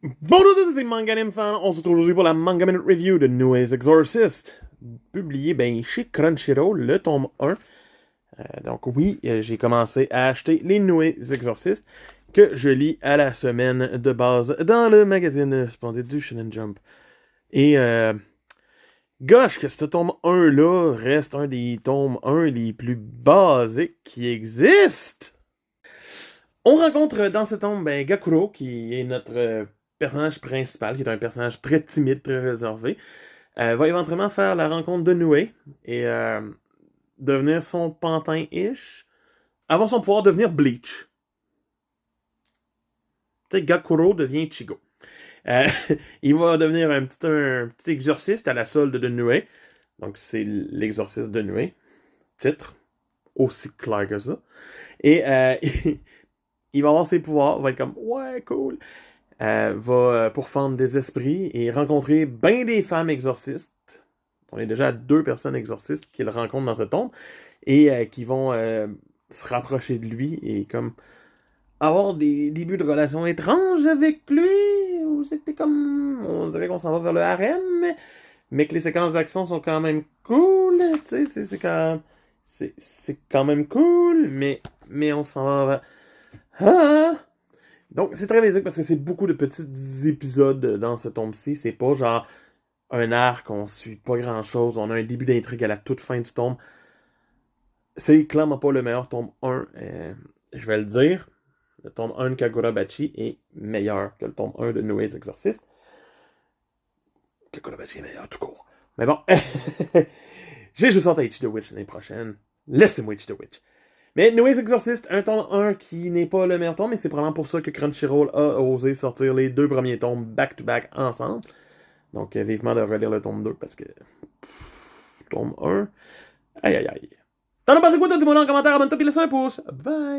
Bonjour à tous, c'est Manganim Fan. On se retrouve aujourd'hui pour la Manga Minute Review de Nue's Exorcist, publié chez Crunchyroll, le tome 1. Donc oui, j'ai commencé à acheter les Nue's Exorcist, que je lis à la semaine de base dans le magazine splendide du Shonen Jump. Et gosh, que ce tome 1-là reste un des tomes 1 les plus basiques qui existent! On rencontre dans ce tome Gakuro, qui est notre personnage principal, qui est un personnage très timide, très réservé, va éventuellement faire la rencontre de Nue et devenir son pantin-ish, avoir son pouvoir devenir Bleach. Peut-être Gakuro devient Ichigo. Euh, il va devenir un petit exorciste à la solde de Nue. Donc c'est l'exorciste de Nue. Titre. Aussi clair que ça. Et il va avoir ses pouvoirs, va être comme ouais, cool. Va pourfendre des esprits et rencontrer bien des femmes exorcistes. On est déjà à 2 personnes exorcistes qu'il rencontre dans ce tome et qui vont se rapprocher de lui et comme avoir des débuts de relations étranges avec lui. Ou c'était comme. On dirait qu'on s'en va vers le harem, mais que les séquences d'action sont quand même cool. Tu sais, c'est quand même cool, mais on s'en va vers. Ah! Donc, c'est très basique parce que c'est beaucoup de petits épisodes dans ce tome-ci. C'est pas genre un arc, on suit pas grand-chose, on a un début d'intrigue à la toute fin du tome. C'est clairement pas le meilleur tome 1, je vais le dire. Le tome 1 de Kagurabachi est meilleur que le tome 1 de Nue's Exorcist. Kagurabachi est meilleur tout court. Mais bon, j'ai juste hâte à Itch the Witch l'année prochaine. Laissez-moi Itch the Witch. Mais Nue's Exorcist, un tome 1 qui n'est pas le meilleur tome, mais c'est probablement pour ça que Crunchyroll a osé sortir les 2 premiers tomes back-to-back ensemble. Donc, vivement de relire le tome 2 parce que. Tome 1. Aïe aïe aïe. T'en as pensé quoi, toi, dis-moi dans les commentaires, abonne-toi, puis laisse un pouce. Bye!